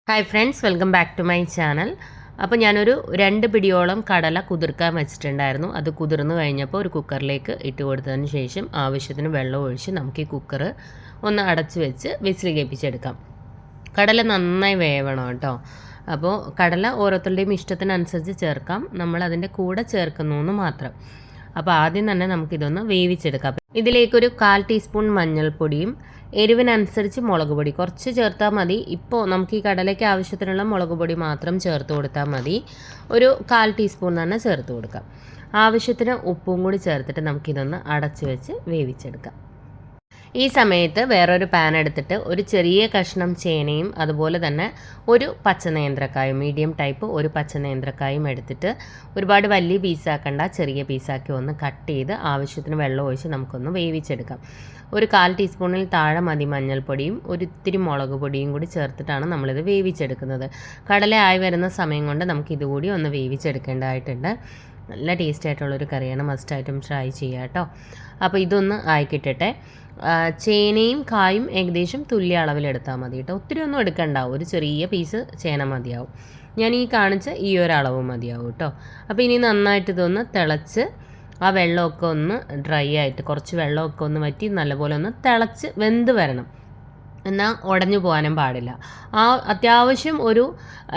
Hi friends, welcome back to my channel. അപ്പോൾ ഞാനൊരു 2 പിടിയോളം കടല കുതിർക്കാൻ വെച്ചിട്ടുണ്ടായിരുന്നു. അത് കുതിർന്ന് കഴിഞ്ഞപ്പോൾ ഒരു കുക്കറിലേക്ക് ഇട്ട് കൊടുത്തതിന് ശേഷം ആവശ്യത്തിന് വെള്ളം ഒഴിച്ച് നമുക്ക് ഈ കുക്കർ ഒന്ന് അടച്ച് വെച്ച് വിസിൽ കേൾപ്പിച്ചെടുക്കാം. കടല നന്നായി വേവണം കേട്ടോ. അപ്പോൾ കടല ഓരോരുത്തരുടെയും ഇഷ്ടത്തിനനുസരിച്ച് ചേർക്കാം. നമ്മൾ അതിൻ്റെ കൂടെ ചേർക്കുന്നു എന്ന് മാത്രം. അപ്പോൾ ആദ്യം തന്നെ നമുക്കിതൊന്ന് വേവിച്ചെടുക്കാം. ഇതിലേക്കൊരു 1/4 ടീസ്പൂൺ മഞ്ഞൾപ്പൊടിയും എരിവിനനുസരിച്ച് മുളക് പൊടി കുറച്ച് ചേർത്താൽ മതി. ഇപ്പോൾ നമുക്ക് ഈ കടലയ്ക്ക് ആവശ്യത്തിനുള്ള മുളക് പൊടി മാത്രം ചേർത്ത് കൊടുത്താൽ മതി. ഒരു 1/4 ടീസ്പൂൺ തന്നെ ചേർത്ത് കൊടുക്കാം. ആവശ്യത്തിന് ഉപ്പും കൂടി ചേർത്തിട്ട് നമുക്കിതൊന്ന് അടച്ച് വെച്ച് വേവിച്ചെടുക്കാം. ഈ സമയത്ത് വേറൊരു പാൻ എടുത്തിട്ട് ഒരു ചെറിയ കഷ്ണം ചേനയും അതുപോലെ തന്നെ ഒരു പച്ചനേന്ത്രക്കായും മീഡിയം ടൈപ്പ് ഒരു പച്ചനേന്ത്രക്കായും എടുത്തിട്ട് ഒരുപാട് വലിയ പീസാക്കണ്ട, ചെറിയ പീസാക്കി ഒന്ന് കട്ട് ചെയ്ത് ആവശ്യത്തിന് വെള്ളം ഒഴിച്ച് നമുക്കൊന്ന് വേവിച്ചെടുക്കാം. ഒരു 1/4 ടീസ്പൂണിൽ താഴെ മതി മഞ്ഞൾപ്പൊടിയും ഒരു ഇത്തിരി മുളക് പൊടിയും കൂടി ചേർത്തിട്ടാണ് നമ്മളിത് വേവിച്ചെടുക്കുന്നത്. കടല ആയി വരുന്ന സമയം കൊണ്ട് നമുക്കിതുകൂടി ഒന്ന് വേവിച്ചെടുക്കേണ്ടതായിട്ടുണ്ട്. നല്ല ടേസ്റ്റ് ആയിട്ടുള്ളൊരു കറിയാണ്, മസ്റ്റായിട്ടും ട്രൈ ചെയ്യാം കേട്ടോ. അപ്പോൾ ഇതൊന്ന് ആയിക്കിട്ടട്ടെ. ചേനയും കായും ഏകദേശം തുല്യ അളവിലെടുത്താൽ മതി കേട്ടോ. ഒത്തിരി ഒന്നും എടുക്കണ്ട, ഒരു ചെറിയ പീസ് ചേന മതിയാവും. ഞാൻ ഈ കാണിച്ച ഈ ഒരു അളവ് മതിയാവും കേട്ടോ. അപ്പോൾ ഇനി നന്നായിട്ട് ഇതൊന്ന് തിളച്ച് ആ വെള്ളമൊക്കെ ഒന്ന് ഡ്രൈ ആയിട്ട് കുറച്ച് വെള്ളമൊക്കെ ഒന്ന് വറ്റി നല്ലപോലെ ഒന്ന് തിളച്ച് വെന്ത് വരണം. എന്നാൽ ഉടഞ്ഞു പോകാനും പാടില്ല. ആ അത്യാവശ്യം ഒരു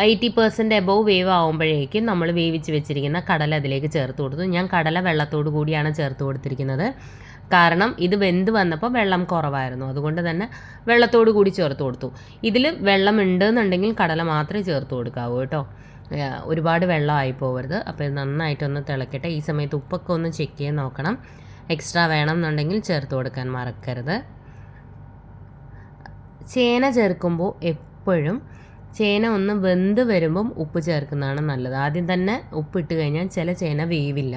80% എബോവ് വേവ് ആകുമ്പോഴേക്കും നമ്മൾ വേവിച്ച് വെച്ചിരിക്കുന്ന കടല അതിലേക്ക് ചേർത്ത് കൊടുത്തു. ഞാൻ കടല വെള്ളത്തോടു കൂടിയാണ് ചേർത്ത് കൊടുത്തിരിക്കുന്നത്. കാരണം ഇത് വെന്ത് വന്നപ്പോൾ വെള്ളം കുറവായിരുന്നു, അതുകൊണ്ട് തന്നെ വെള്ളത്തോടു കൂടി ചേർത്ത് കൊടുത്തു. ഇതിൽ വെള്ളം ഉണ്ടെന്നുണ്ടെങ്കിൽ കടല മാത്രമേ ചേർത്ത് കൊടുക്കാവൂ കേട്ടോ. ഒരുപാട് വെള്ളമായി പോകരുത്. അപ്പോൾ ഇത് നന്നായിട്ടൊന്ന് തിളക്കട്ടെ. ഈ സമയത്ത് ഉപ്പൊക്കെ ഒന്ന് ചെക്ക് ചെയ്ത് നോക്കണം. എക്സ്ട്രാ വേണം എന്നുണ്ടെങ്കിൽ ചേർത്ത് കൊടുക്കാൻ മറക്കരുത്. ചേന ചേർക്കുമ്പോൾ എപ്പോഴും ചേന ഒന്ന് വെന്ത് വരുമ്പം ഉപ്പ് ചേർക്കുന്നതാണ് നല്ലത്. ആദ്യം തന്നെ ഉപ്പിട്ട് കഴിഞ്ഞാൽ ചില ചേന വേവില്ല.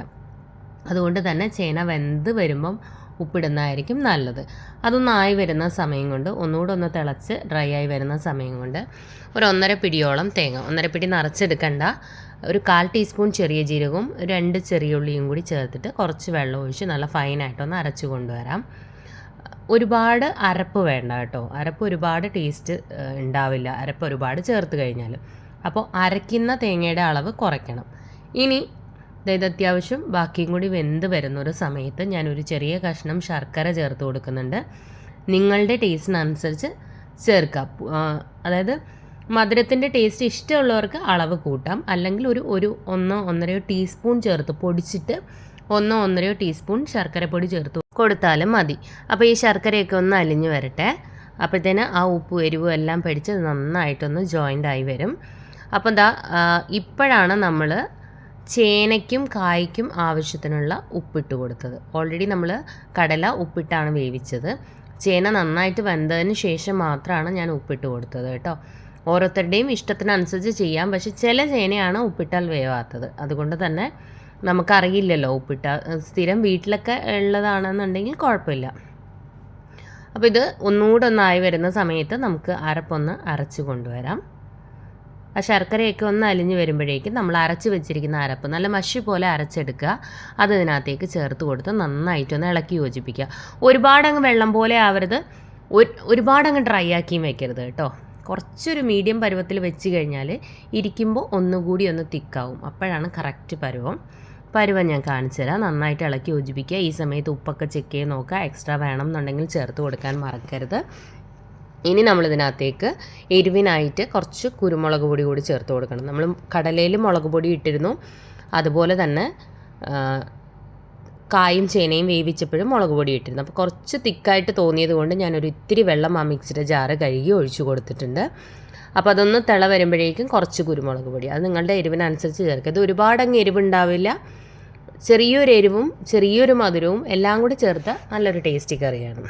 അതുകൊണ്ട് തന്നെ ചേന വെന്ത് വരുമ്പം ഉപ്പിടുന്നതായിരിക്കും നല്ലത്. അതൊന്നായി വരുന്ന സമയം കൊണ്ട് ഒന്നുകൂടെ ഒന്ന് തിളച്ച് ഡ്രൈ ആയി വരുന്ന സമയം കൊണ്ട് ഒരു 1.5 പിടിയോളം തേങ്ങ, 1.5 പിടി നിറച്ചെടുക്കണ്ട, ഒരു 1/4 ടീസ്പൂൺ ചെറിയ ജീരകവും 2 ചെറിയ ഉള്ളിയും കൂടി ചേർത്തിട്ട് കുറച്ച് വെള്ളം ഒഴിച്ച് നല്ല ഫൈനായിട്ടൊന്ന് അരച്ച് കൊണ്ടുവരാം. ഒരുപാട് അരപ്പ് വേണ്ട കേട്ടോ. അരപ്പ് ഒരുപാട് ടേസ്റ്റ് ഉണ്ടാവില്ല, അരപ്പ് ഒരുപാട് ചേർത്ത് കഴിഞ്ഞാൽ. അപ്പോൾ അരയ്ക്കുന്ന തേങ്ങയുടെ അളവ് കുറയ്ക്കണം. ഇനി അതായത് അത്യാവശ്യം ബാക്കിയും കൂടി വെന്ത് വരുന്നൊരു സമയത്ത് ഞാനൊരു ചെറിയ കഷ്ണം ശർക്കര ചേർത്ത് കൊടുക്കുന്നുണ്ട്. നിങ്ങളുടെ ടേസ്റ്റിനനുസരിച്ച് ചേർക്കാം. അതായത് മധുരത്തിൻ്റെ ടേസ്റ്റ് ഇഷ്ടമുള്ളവർക്ക് അളവ് കൂട്ടാം, അല്ലെങ്കിൽ ഒരു 1-1.5 ടീസ്പൂൺ ചേർത്ത് പൊടിച്ചിട്ട് 1-1.5 ടീസ്പൂൺ ശർക്കരപ്പൊടി ചേർത്ത് കൊടുത്താലും മതി. അപ്പോൾ ഈ ശർക്കരയൊക്കെ ഒന്ന് അലിഞ്ഞ് വരട്ടെ. അപ്പോഴത്തേന് ആ ഉപ്പും എരിവും എല്ലാം പിടിച്ച് നന്നായിട്ടൊന്ന് ജോയിൻ്റ് ആയി വരും. അപ്പോൾ എന്താ ഇപ്പോഴാണ് നമ്മൾ ചേനയ്ക്കും കായ്ക്കും ആവശ്യത്തിനുള്ള ഉപ്പിട്ട് കൊടുത്തത്. ഓൾറെഡി നമ്മൾ കടല ഉപ്പിട്ടാണ് വേവിച്ചത്. ചേന നന്നായിട്ട് വെന്തതിന് ശേഷം മാത്രമാണ് ഞാൻ ഉപ്പിട്ട് കൊടുത്തത് കേട്ടോ. ഓരോരുത്തരുടെയും ഇഷ്ടത്തിനനുസരിച്ച് ചെയ്യാം. പക്ഷെ ചില ചേനയാണ് ഉപ്പിട്ടാൽ വേവാത്തത്. അതുകൊണ്ട് തന്നെ നമുക്കറിയില്ലല്ലോ ഉപ്പിട്ട. സ്ഥിരം വീട്ടിലൊക്കെ ഉള്ളതാണെന്നുണ്ടെങ്കിൽ കുഴപ്പമില്ല. അപ്പോൾ ഇത് ഒന്നുകൂടെ ഒന്നായി വരുന്ന സമയത്ത് നമുക്ക് അരപ്പൊന്ന് അരച്ച് കൊണ്ടുവരാം. ആ ശർക്കരയൊക്കെ ഒന്ന് അലിഞ്ഞ് വരുമ്പോഴേക്കും നമ്മൾ അരച്ച് വെച്ചിരിക്കുന്ന അരപ്പ് നല്ല മഷി പോലെ അരച്ചെടുക്കുക. അത് ഇതിനകത്തേക്ക് ചേർത്ത് കൊടുത്ത് നന്നായിട്ടൊന്ന് ഇളക്കി യോജിപ്പിക്കുക. ഒരുപാടങ്ങ് വെള്ളം പോലെ ആവരുത്, ഒരുപാടങ്ങ് ഡ്രൈ ആക്കിയും വെക്കരുത് കേട്ടോ. കുറച്ചൊരു മീഡിയം പരുവത്തിൽ വെച്ച് കഴിഞ്ഞാൽ ഇരിക്കുമ്പോൾ ഒന്നുകൂടി ഒന്ന് തിക്കാവും. അപ്പോഴാണ് കറക്റ്റ് പരുവം ഞാൻ കാണിച്ചു തരാം. നന്നായിട്ട് ഇളക്കി യോജിപ്പിക്കുക. ഈ സമയത്ത് ഉപ്പൊക്കെ ചെക്ക് ചെയ്ത് നോക്കുക. എക്സ്ട്രാ വേണം എന്നുണ്ടെങ്കിൽ ചേർത്ത് കൊടുക്കാൻ മറക്കരുത്. ഇനി നമ്മളിതിനകത്തേക്ക് എരിവിനായിട്ട് കുറച്ച് കുരുമുളക് പൊടി കൂടി ചേർത്ത് കൊടുക്കണം. നമ്മൾ കടലയിൽ മുളക് പൊടി ഇട്ടിരുന്നു, അതുപോലെ തന്നെ കായും ചേനയും വേവിച്ചപ്പോഴും മുളക് പൊടി ഇട്ടിരുന്നു. അപ്പോൾ കുറച്ച് തിക്കായിട്ട് തോന്നിയത് കൊണ്ട് ഞാനൊരു ഇത്തിരി വെള്ളം ആ മിക്സിയുടെ ജാറ് കഴുകി ഒഴിച്ചു കൊടുത്തിട്ടുണ്ട്. അപ്പോൾ അതൊന്ന് തിള വരുമ്പോഴേക്കും കുറച്ച് കുരുമുളക് പൊടി, അത് നിങ്ങളുടെ എരിവിനനുസരിച്ച് ചേർക്കുക. ഇത് ഒരുപാടങ്ങ് എരിവുണ്ടാവില്ല, ചെറിയൊരു എരിവും ചെറിയൊരു മധുരവും എല്ലാം കൂടി ചേർത്ത നല്ലൊരു ടേസ്റ്റി കറിയാണ്.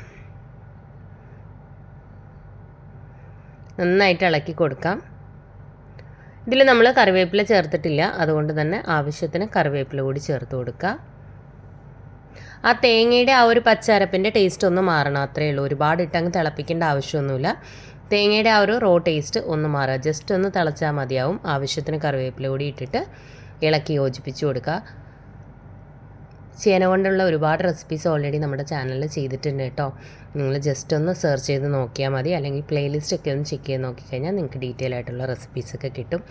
നന്നായിട്ട് ഇളക്കി കൊടുക്കാം. ഇതിൽ നമ്മൾ കറിവേപ്പില ചേർത്തിട്ടില്ല, അതുകൊണ്ട് തന്നെ ആവശ്യത്തിന് കറിവേപ്പില കൂടി ചേർത്ത് കൊടുക്കുക. ആ തേങ്ങയുടെ ആ ഒരു പച്ചരപ്പിൻ്റെ ടേസ്റ്റ് ഒന്ന് മാറണം, അത്രയേ ഉള്ളൂ. ഒരുപാട് ഇട്ടങ്ങ് തിളപ്പിക്കേണ്ട ആവശ്യമൊന്നുമില്ല. തേങ്ങയുടെ ആ ഒരു റോ ടേസ്റ്റ് ഒന്ന് മാറുക, ജസ്റ്റ് ഒന്ന് തിളച്ചാൽ മതിയാവും. ആവശ്യത്തിന് കറിവേപ്പില കൂടി ഇട്ടിട്ട് ഇളക്കി യോജിപ്പിച്ച് കൊടുക്കുക. ചേന കൊണ്ടുള്ള ഒരുപാട് റെസിപ്പീസ് ഓൾറെഡി നമ്മുടെ ചാനലിൽ ചെയ്തിട്ടുണ്ട് കേട്ടോ. നിങ്ങൾ ജസ്റ്റ് ഒന്ന് സെർച്ച് ചെയ്ത് നോക്കിയാൽ മതി, അല്ലെങ്കിൽ പ്ലേലിസ്റ്റൊക്കെ ഒന്ന് ചെക്ക് ചെയ്ത് നോക്കിക്കഴിഞ്ഞാൽ നിങ്ങൾക്ക് ഡീറ്റെയിൽ ആയിട്ടുള്ള റെസിപ്പീസൊക്കെ കിട്ടും.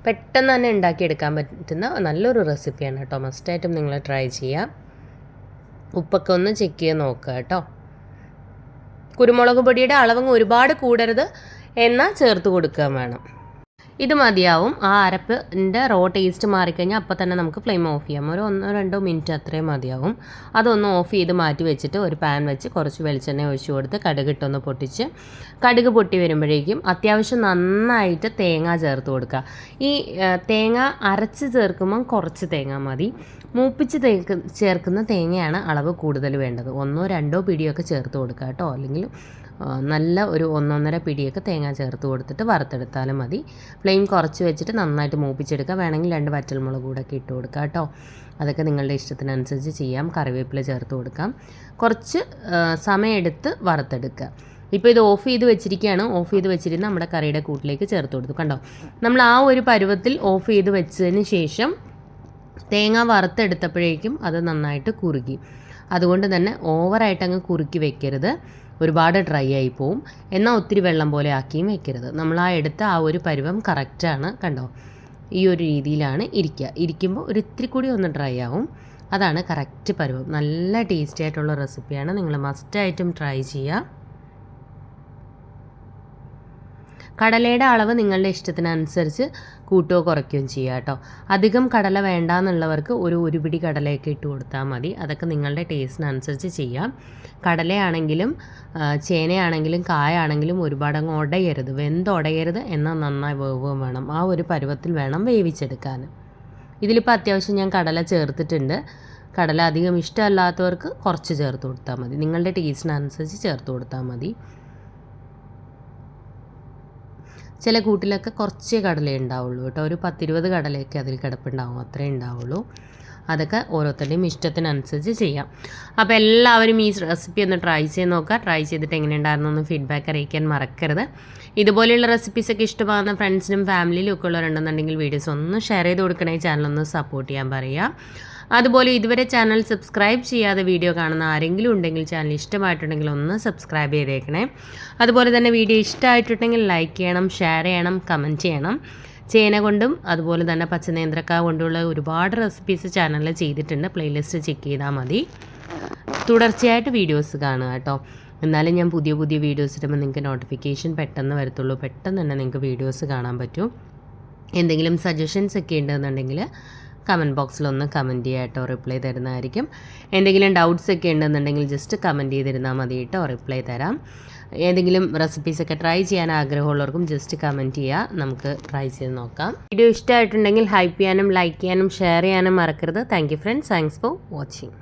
പെട്ടെന്ന് തന്നെ ഉണ്ടാക്കിയെടുക്കാൻ പറ്റുന്ന നല്ലൊരു റെസിപ്പിയാണ് കേട്ടോ. മസ്റ്റായിട്ടും നിങ്ങൾ ട്രൈ ചെയ്യുക. ഉപ്പൊക്കെ ഒന്ന് ചെക്ക് ചെയ്ത് നോക്കുക കേട്ടോ. കുരുമുളക് പൊടിയുടെ അളവ് ഒരുപാട് കൂടരുത്, എന്നാൽ ചേർത്ത് കൊടുക്കുക വേണം. ഇത് മതിയാവും. ആ അരപ്പിൻ്റെ റോ ടേസ്റ്റ് മാറിക്കഴിഞ്ഞാൽ അപ്പോൾ തന്നെ നമുക്ക് ഫ്ലെയിം ഓഫ് ചെയ്യാം. ഒരു 1-2 മിനിറ്റ് അത്രയും മതിയാവും. അതൊന്ന് ഓഫ് ചെയ്ത് മാറ്റി വെച്ചിട്ട് ഒരു പാൻ വെച്ച് കുറച്ച് വെളിച്ചെണ്ണ ഒഴിച്ചു കൊടുത്ത് കടുകിട്ടൊന്ന് പൊട്ടിച്ച്, കടുക് പൊട്ടി വരുമ്പോഴേക്കും അത്യാവശ്യം നന്നായിട്ട് തേങ്ങ ചേർത്ത് കൊടുക്കുക. ഈ തേങ്ങ അരച്ച് ചേർക്കുമ്പം കുറച്ച് തേങ്ങ മതി. മൂപ്പിച്ച് ചേർക്കുന്ന തേങ്ങയാണ് അളവ് കൂടുതൽ വേണ്ടത്. 1-2 പിടിയൊക്കെ ചേർത്ത് കൊടുക്കുക കേട്ടോ. അല്ലെങ്കിൽ നല്ല ഒരു 1-1.5 പിടിയൊക്കെ തേങ്ങ ചേർത്ത് കൊടുത്തിട്ട് വറുത്തെടുത്താലും മതി. ഫ്ലെയിം കുറച്ച് വെച്ചിട്ട് നന്നായിട്ട് മൂപ്പിച്ചെടുക്കുക. വേണമെങ്കിൽ 2 വറ്റൽമുളക് കൂടെ ഒക്കെ ഇട്ട് കൊടുക്കുക കേട്ടോ. അതൊക്കെ നിങ്ങളുടെ ഇഷ്ടത്തിനനുസരിച്ച് ചെയ്യാം. കറിവേപ്പില ചേർത്ത് കൊടുക്കാം. കുറച്ച് സമയമെടുത്ത് വറുത്തെടുക്കുക. ഇപ്പോൾ ഇത് ഓഫ് ചെയ്ത് വെച്ചിരിക്കുകയാണ്. ഓഫ് ചെയ്ത് വെച്ചിരുന്ന് നമ്മുടെ കറിയുടെ കൂട്ടിലേക്ക് ചേർത്ത് കൊടുത്തു. കണ്ടോ, നമ്മൾ ആ ഒരു പരുവത്തിൽ ഓഫ് ചെയ്ത് വെച്ചതിന് ശേഷം തേങ്ങ വറുത്തെടുത്തപ്പോഴേക്കും അത് നന്നായിട്ട് കുറുകി. അതുകൊണ്ട് തന്നെ ഓവറായിട്ട് അങ്ങ് കുറുക്കി വെക്കരുത്, ഒരുപാട് ഡ്രൈ ആയി പോവും. എന്നാൽ ഒത്തിരി വെള്ളം പോലെ ആക്കിയും വെക്കരുത്. നമ്മൾ ആ എടുത്ത ആ ഒരു പരുവം കറക്റ്റാണ്. കണ്ടോ, ഈ ഒരു രീതിയിലാണ് ഇരിക്കുക. ഇരിക്കുമ്പോൾ ഒരു ഇത്തിരി കൂടി ഒന്ന് ഡ്രൈ ആവും. അതാണ് കറക്റ്റ് പരുവം. നല്ല ടേസ്റ്റി ആയിട്ടുള്ള റെസിപ്പിയാണ്. നിങ്ങൾ മസ്റ്റായിട്ടും ട്രൈ ചെയ്യുക. കടലയുടെ അളവ് നിങ്ങളുടെ ഇഷ്ടത്തിനനുസരിച്ച് കൂട്ടുകയോ കുറയ്ക്കുകയും ചെയ്യുക കേട്ടോ. അധികം കടല വേണ്ടാന്നുള്ളവർക്ക് ഒരു പിടി കടലയൊക്കെ ഇട്ട് കൊടുത്താൽ മതി. അതൊക്കെ നിങ്ങളുടെ ടേസ്റ്റിനനുസരിച്ച് ചെയ്യാം. കടലയാണെങ്കിലും ചേനയാണെങ്കിലും കായാണെങ്കിലും ഒരുപാടങ്ങ് ഉടയരുത്, വെന്തുടയരുത്, എന്നാൽ നന്നായി വേവുകയും വേണം. ആ ഒരു പരുവത്തിൽ വേണം വേവിച്ചെടുക്കാൻ. ഇതിലിപ്പോൾ അത്യാവശ്യം ഞാൻ കടല ചേർത്തിട്ടുണ്ട്. കടല അധികം ഇഷ്ടമല്ലാത്തവർക്ക് കുറച്ച് ചേർത്ത് കൊടുത്താൽ മതി. നിങ്ങളുടെ ടേസ്റ്റിനനുസരിച്ച് ചേർത്ത് കൊടുത്താൽ മതി. ചില കൂട്ടിലൊക്കെ കുറച്ചേ കടലേ ഉണ്ടാവുള്ളൂ കേട്ടോ. ഒരു 10-20 കടലയൊക്കെ അതിൽ കിടപ്പുണ്ടാവും, അത്രേ ഉണ്ടാവുള്ളൂ. അതൊക്കെ ഓരോരുത്തരുടെയും ഇഷ്ടത്തിനനുസരിച്ച് ചെയ്യാം. അപ്പോൾ എല്ലാവരും ഈ റെസിപ്പി ഒന്ന് ട്രൈ ചെയ്ത് നോക്കുക. ട്രൈ ചെയ്തിട്ട് എങ്ങനെയുണ്ടായിരുന്നു എന്ന് ഫീഡ്ബാക്ക് അറിയിക്കാൻ മറക്കരുത്. ഇതുപോലെയുള്ള റെസിപ്പീസൊക്കെ ഇഷ്ടമാകുന്ന ഫ്രണ്ട്സിനും ഫാമിലിയിലും ഒക്കെ ഉള്ളവരുണ്ടെന്നുണ്ടെങ്കിൽ വീഡിയോസ് ഒന്ന് ഷെയർ ചെയ്ത് കൊടുക്കണേ. ചാനലൊന്ന് സപ്പോർട്ട് ചെയ്യാൻ പറയുക. അതുപോലെ ഇതുവരെ ചാനൽ സബ്സ്ക്രൈബ് ചെയ്യാതെ വീഡിയോ കാണുന്ന ആരെങ്കിലും ഉണ്ടെങ്കിൽ ചാനൽ ഇഷ്ടമായിട്ടുണ്ടെങ്കിൽ ഒന്ന് സബ്സ്ക്രൈബ് ചെയ്തേക്കണേ. അതുപോലെ തന്നെ വീഡിയോ ഇഷ്ടമായിട്ടുണ്ടെങ്കിൽ ലൈക്ക് ചെയ്യണം, ഷെയർ ചെയ്യണം, കമൻറ്റ് ചെയ്യണം. ചേന കൊണ്ടും അതുപോലെ തന്നെ പച്ചനേന്ത്രക്ക കൊണ്ടുള്ള ഒരുപാട് റെസിപ്പീസ് ചാനലിൽ ചെയ്തിട്ടുണ്ട്. പ്ലേലിസ്റ്റ് ചെക്ക് ചെയ്താൽ മതി. തുടർച്ചയായിട്ട് വീഡിയോസ് കാണുക കേട്ടോ. എന്നാലും ഞാൻ പുതിയ വീഡിയോസ് ഇടുമ്പോൾ നിങ്ങൾക്ക് നോട്ടിഫിക്കേഷൻ പെട്ടെന്ന് വരത്തുള്ളൂ. പെട്ടെന്ന് തന്നെ നിങ്ങൾക്ക് വീഡിയോസ് കാണാൻ പറ്റും. എന്തെങ്കിലും സജഷൻസ് ഒക്കെ ഉണ്ടെന്നുണ്ടെങ്കിൽ കമൻറ്റ് ബോക്സിലൊന്ന് കമൻറ്റ് ചെയ്യുക കേട്ടോ, റിപ്ലൈ തരുന്നതായിരിക്കും. എന്തെങ്കിലും ഡൗട്ട്സ് ഒക്കെ ഉണ്ടെന്നുണ്ടെങ്കിൽ ജസ്റ്റ് കമൻറ്റ് ചെയ്തിരുന്നാൽ മതി കേട്ടോ, റിപ്ലൈ തരാം. ഏതെങ്കിലും റെസിപ്പീസൊക്കെ ട്രൈ ചെയ്യാൻ ആഗ്രഹമുള്ളവർക്കും ജസ്റ്റ് കമൻറ്റ് ചെയ്യുക, നമുക്ക് ട്രൈ ചെയ്ത് നോക്കാം. വീഡിയോ ഇഷ്ടമായിട്ടുണ്ടെങ്കിൽ ഹൈപ്പ് ചെയ്യാനും ലൈക്ക് ചെയ്യാനും ഷെയർ ചെയ്യാനും മറക്കരുത്. Thank you friends, thanks for watching.